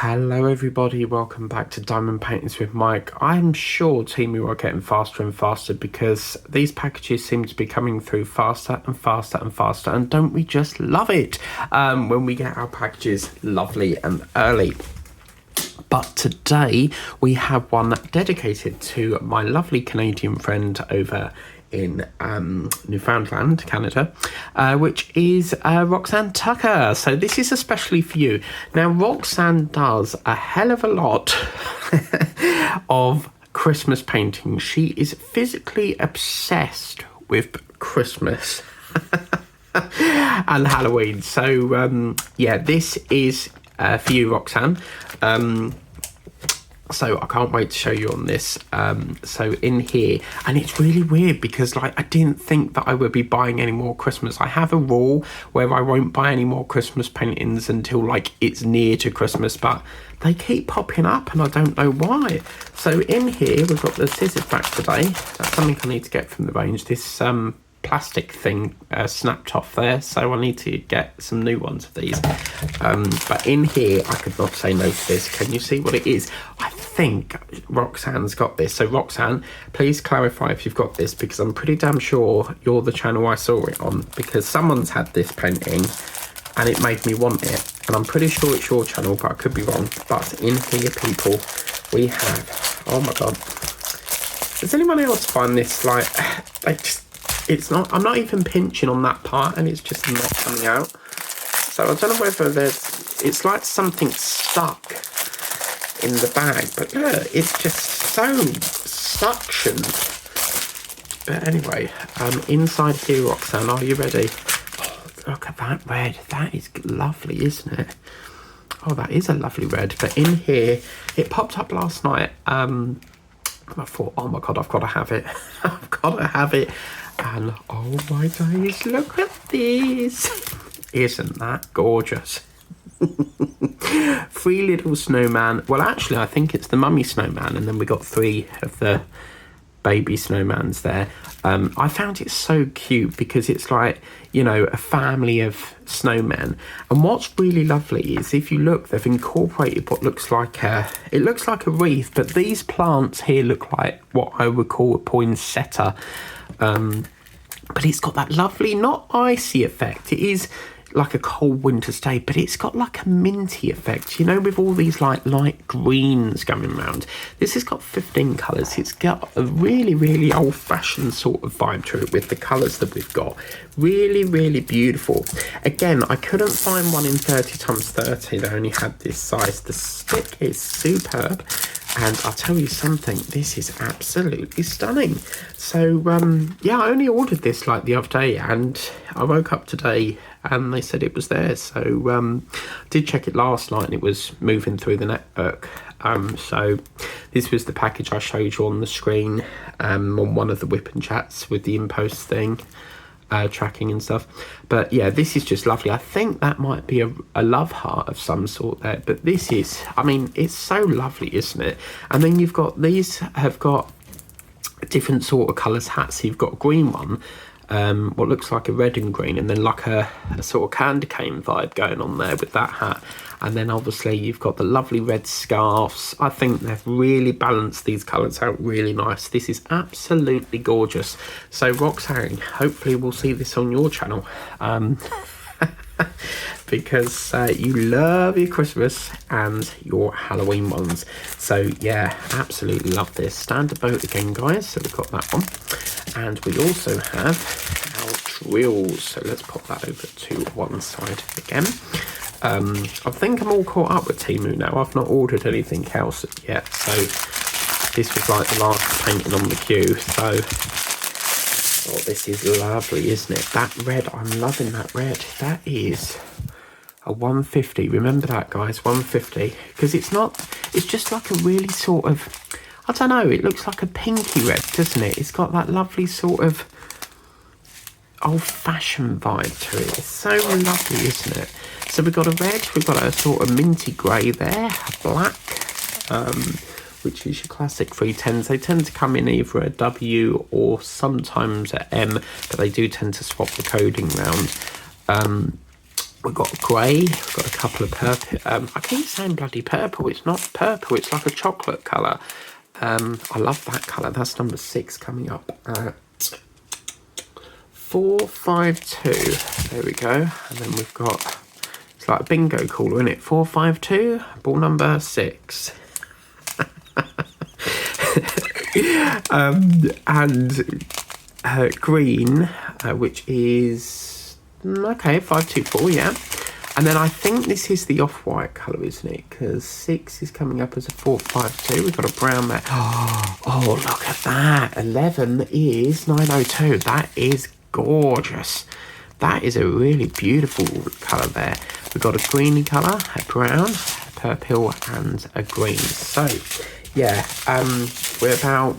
Hello everybody, welcome back to Diamond Paintings with Mike. I'm sure Temu are getting faster and faster because these packages seem to be coming through faster and faster and faster, and don't we just love it when we get our packages lovely and early. But today we have one dedicated to my lovely Canadian friend over in Newfoundland, Canada, which is Roxanne Tucker. So this is especially for you. Now, Roxanne does a hell of a lot of Christmas painting. She is physically obsessed with Christmas and Halloween. So yeah, this is for you, Roxanne. So I can't wait to show you on this. So in here, and it's really weird because like I didn't think that I would be buying any more Christmas. I have a rule where I won't buy any more Christmas paintings until like it's near to Christmas, but they keep popping up and I don't know why. So in here we've got the scissors back today. That's something I need to get from the range. This plastic thing snapped off there, so I need to get some new ones of these. But in here I could not say no to this. Can you see what it is? I think Roxanne's got this. So Roxanne, please clarify if you've got this, because I'm pretty damn sure you're the channel I saw it on, because someone's had this painting and it made me want it, and I'm pretty sure it's your channel, but I could be wrong. But in here, people, we have, oh my god, does anyone else find this like it's not, I'm not even pinching on that part and it's just not coming out. So I don't know whether it's like something stuck in the bag, but look, it's just so suctioned. But anyway, inside here, Roxanne, are you ready? Oh, look at that red. That is lovely, isn't it? Oh, that is a lovely red. But in here, it popped up last night. I thought, oh my god, I've got to have it. I've got to have it. And oh my days, look at this. Isn't that gorgeous? 3 little snowman. Well, actually, I think it's the mummy snowman, and then we got 3 of the baby snowmans there. I found it so cute because it's like, you know, a family of snowmen. And what's really lovely is if you look, they've incorporated what looks like it looks like a wreath, but these plants here look like what I would call a poinsettia. But it's got that lovely, not icy effect. It is like a cold winter's day, but it's got like a minty effect, you know, with all these like light greens going around. This has got 15 colours. It's got a really, really old-fashioned sort of vibe to it with the colours that we've got. Really, really beautiful. Again, I couldn't find one in 30x30. They only had this size. The stick is superb. And I'll tell you something, this is absolutely stunning. So, yeah, I only ordered this like the other day, and I woke up today and they said it was there. So, did check it last night and it was moving through the network. So this was the package I showed you on the screen on one of the whip and chats with the impost thing. Tracking and stuff, but yeah, this is just lovely. I think that might be a love heart of some sort there, but this is, I mean, it's so lovely, isn't it? And then you've got, these have got different sort of colours hats. So you've got a green one, what looks like a red and green, and then like a sort of candy cane vibe going on there with that hat. And then obviously you've got the lovely red scarves. I think they've really balanced these colours out really nice. This is absolutely gorgeous. So Roxanne, hopefully we'll see this on your channel. Because you love your Christmas and your Halloween ones. So yeah, absolutely love this. Standard boat again, guys. So we've got that one. And we also have our drills. So let's pop that over to one side again. I think I'm all caught up with Temu now. I've not ordered anything else yet, so this was like the last painting on the queue. So, oh, this is lovely, isn't it? That red, I'm loving that red. That is a 150. Remember that, guys, 150. Because it's not, it's just like a really sort of, I don't know, it looks like a pinky red, doesn't it? It's got that lovely sort of old-fashioned vibe to it. It's so lovely, isn't it? So we've got a red, we've got a sort of minty grey there, a black, which is your classic 310s. They tend to come in either a W or sometimes a M, but they do tend to swap the coding round. We've got grey, we've got a couple of purple. I keep saying bloody purple. It's not purple, it's like a chocolate colour. I love that colour. That's number 6 coming up at 452. There we go. And then we've got, it's like a bingo caller, isn't it? 452, ball number 6. And green, which is, okay, 524, yeah. And then I think this is the off-white colour, isn't it? Because 6 is coming up as a 452. We've got a brown there. Oh, look at that. 11 is 902. That is gorgeous. That is a really beautiful colour there. We've got a greeny colour, a brown, a purple, and a green. So, yeah, we're about...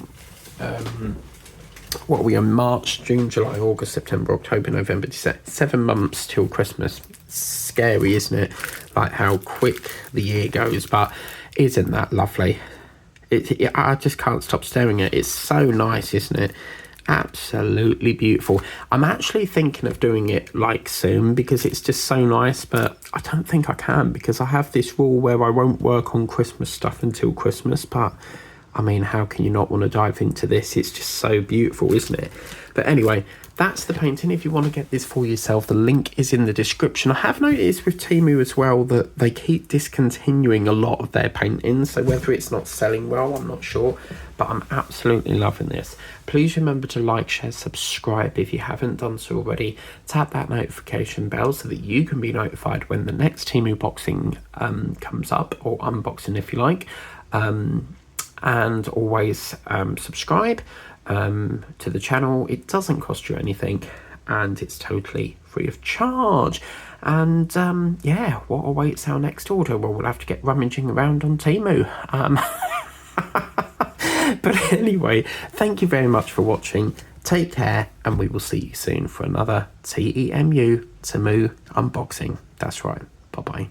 what are we on? March, June, July, August, September, October, November, December. 7 months till Christmas. Scary, isn't it? Like how quick the year goes, but isn't that lovely? I just can't stop staring at it. It's so nice, isn't it? Absolutely beautiful. I'm actually thinking of doing it like soon because it's just so nice, but I don't think I can because I have this rule where I won't work on Christmas stuff until Christmas, but I mean, how can you not want to dive into this? It's just so beautiful, isn't it? But anyway, that's the painting. If you want to get this for yourself, the link is in the description. I have noticed with Temu as well that they keep discontinuing a lot of their paintings. So whether it's not selling well, I'm not sure. But I'm absolutely loving this. Please remember to like, share, subscribe if you haven't done so already. Tap that notification bell so that you can be notified when the next Temu boxing comes up, or unboxing if you like. And always subscribe to the channel. It doesn't cost you anything and it's totally free of charge. And yeah, what awaits our next order? Well, we'll have to get rummaging around on Temu. But anyway, thank you very much for watching. Take care, and we will see you soon for another Temu unboxing. That's right. Bye-bye.